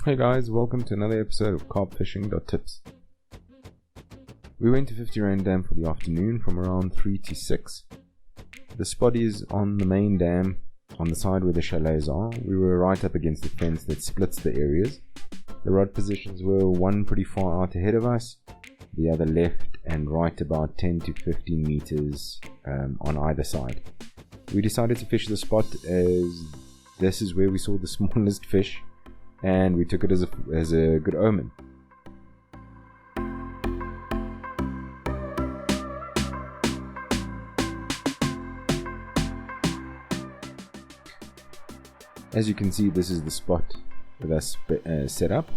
Hey guys, welcome to another episode of CarpFishing.Tips. We went to 50 Rand Dam for the afternoon from around 3 to 6. The spot is on the main dam, on the side where the chalets are. We were right up against the fence that splits the areas. The rod positions were one pretty far out ahead of us, the other left and right about 10 to 15 meters on either side. We decided to fish the spot as this is where we saw the smallest fish, and we took it as a good omen. As you can see, this is the spot with us set up.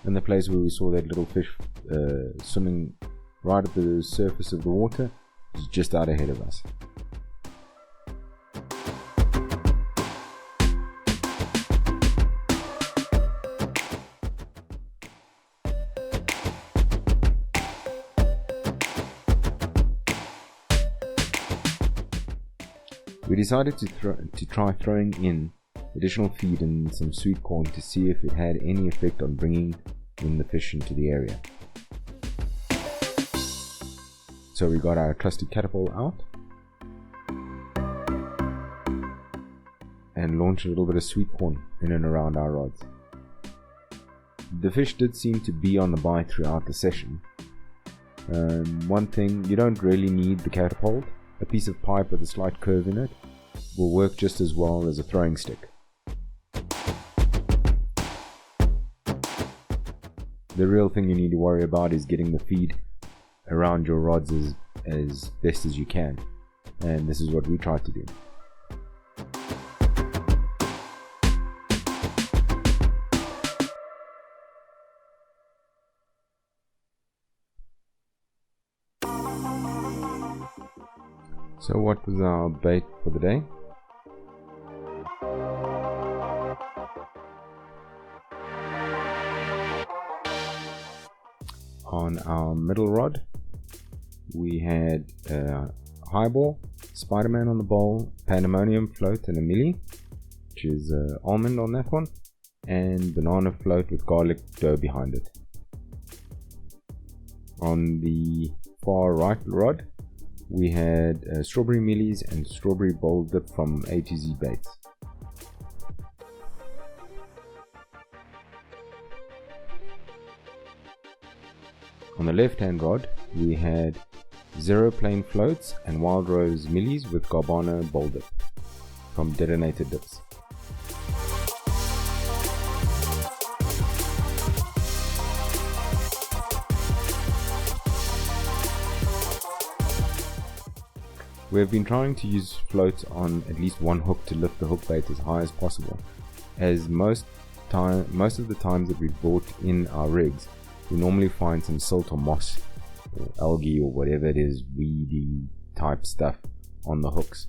And the place where we saw that little fish swimming right at the surface of the water is just out ahead of us. We decided to try throwing in additional feed and some sweet corn to see if it had any effect on bringing in the fish into the area. So we got our trusty catapult out and launched a little bit of sweet corn in and around our rods. The fish did seem to be on the bite throughout the session. One thing, you don't really need the catapult. A piece of pipe with a slight curve in it will work just as well as a throwing stick. The real thing you need to worry about is getting the feed around your rods as best as you can, and this is what we tried to do. So what was our bait for the day? On our middle rod, we had highball, Spider-Man on the bowl, pandemonium float and a mealy, which is almond on that one, and banana float with garlic dough behind it. On the far right rod, we had strawberry mealies and strawberry bowl dip from A to Z baits. On the left hand rod, we had zero plain floats and wild rose mealies with Garbana bowl dip from Detonated Dips. We have been trying to use floats on at least one hook to lift the hook bait as high as possible, as most of the times that we've brought in our rigs, we normally find some silt or moss or algae or whatever it is, weedy type stuff on the hooks.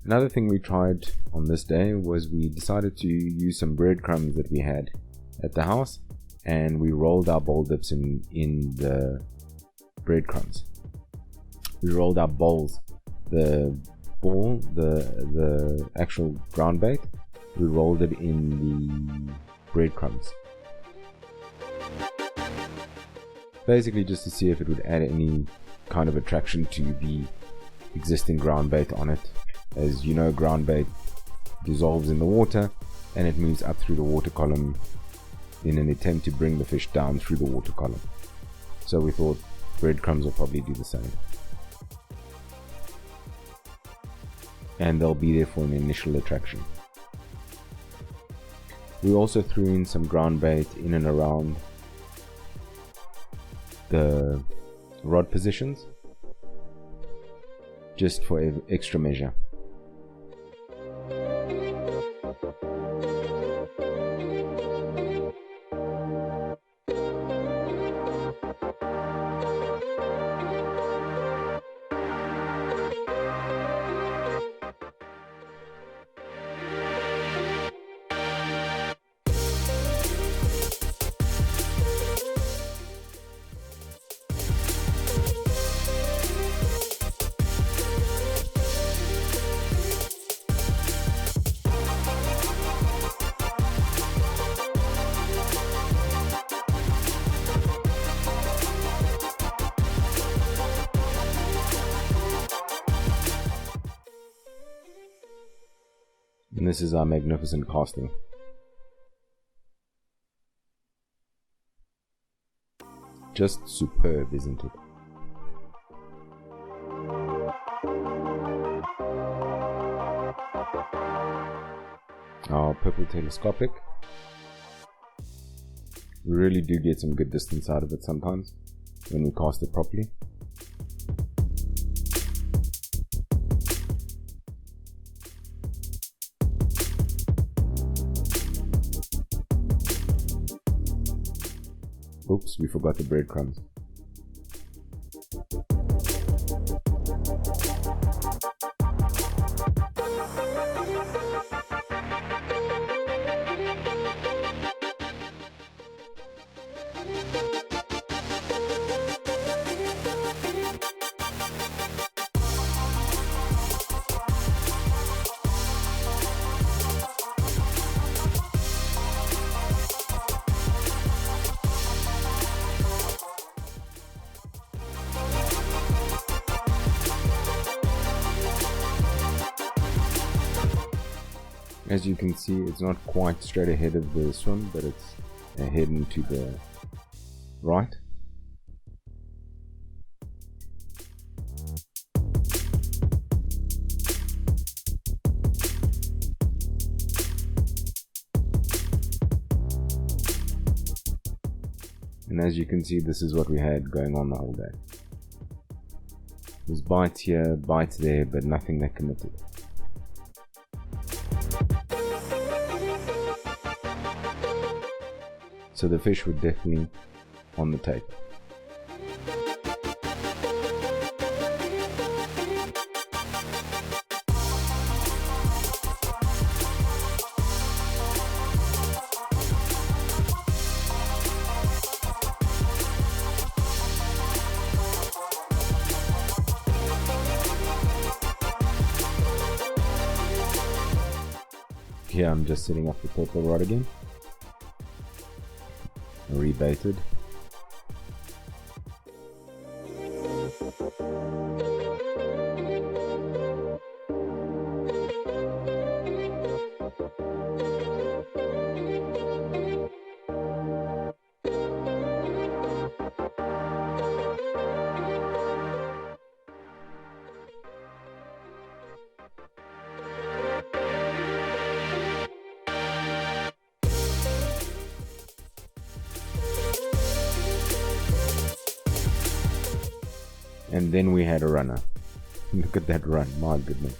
Another thing we tried on this day was we decided to use some breadcrumbs that we had at the house, and we rolled our bowl dips in the breadcrumbs. We rolled our bowls, the ball, the actual ground bait, we rolled it in the breadcrumbs. Basically just to see if it would add any kind of attraction to the existing ground bait on it. As you know, ground bait dissolves in the water and it moves up through the water column in an attempt to bring the fish down through the water column. So we thought breadcrumbs will probably do the same, and they'll be there for an initial attraction. We also threw in some ground bait in and around the rod positions, just for extra measure. this is our magnificent casting. Just superb, isn't it? Our purple telescopic. We really do get some good distance out of it sometimes when we cast it properly. Oops, we forgot the breadcrumbs. As you can see, it's not quite straight ahead of the swim, but it's ahead and to the right. And as you can see, this is what we had going on the whole day. There's bites here, bites there, but nothing that committed. So the fish were definitely on the tape. Here I'm just setting up the purple rod again. Rebaited. And then we had a runner. Look at that run, my goodness.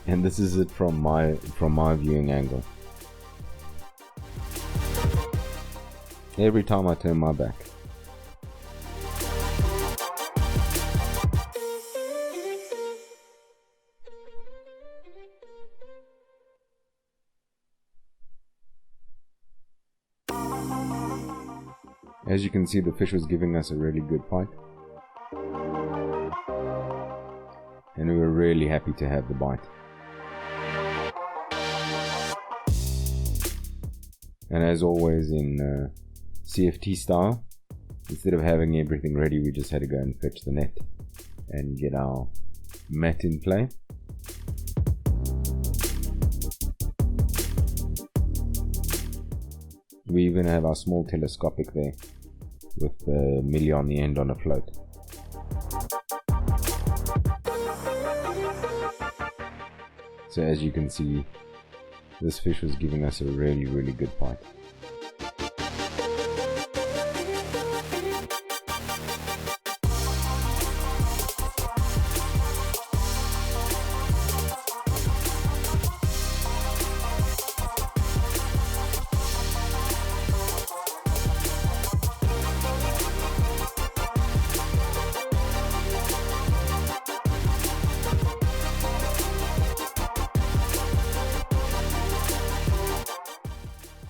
And this is it from my viewing angle. Every time I turn my back. As you can see, the fish was giving us a really good bite. And we were really happy to have the bite. And as always in CFT style, instead of having everything ready, we just had to go and fetch the net and get our mat in play. We even have our small telescopic there with the millie on the end on a float. So as you can see, this fish was giving us a really good bite.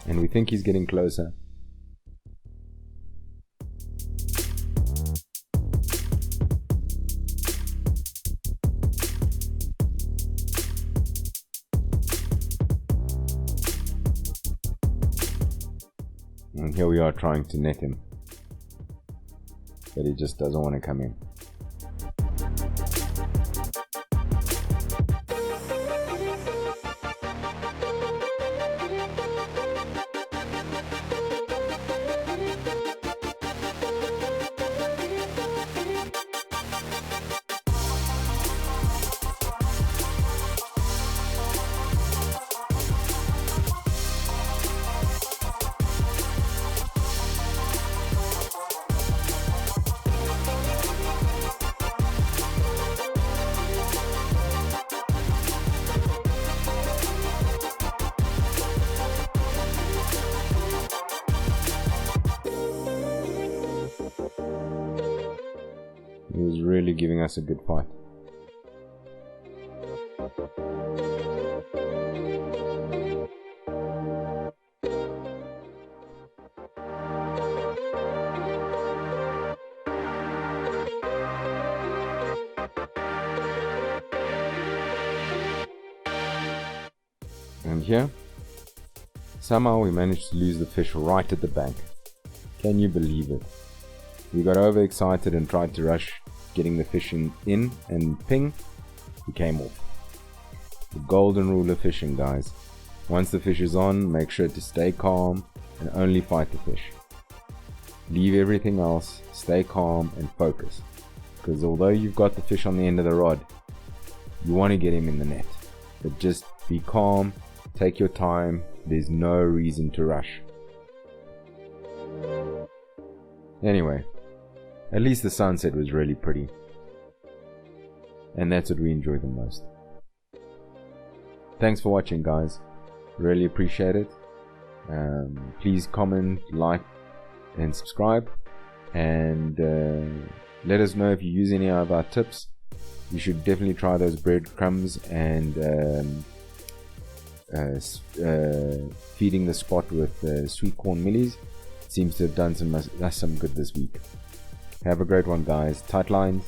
And we think he's getting closer. And here we are trying to net him, but he just doesn't want to come in. is really giving us a good fight. And here, somehow we managed to lose the fish right at the bank. Can you believe it? We got overexcited and tried to rush getting the fish in and ping, he came off. The golden rule of fishing, guys. Once the fish is on, make sure to stay calm and only fight the fish. Leave everything else, stay calm and focus. Because although you've got the fish on the end of the rod, you want to get him in the net. But just be calm, take your time, there's no reason to rush. Anyway, at least the sunset was really pretty. And that's what we enjoy the most. Thanks for watching, guys. Really appreciate it. Please comment, like, and subscribe. And let us know if you use any of our tips. You should definitely try those breadcrumbs and feeding the spot with sweet corn millies. It seems to have done some good this week. Have a great one, guys. Tight lines.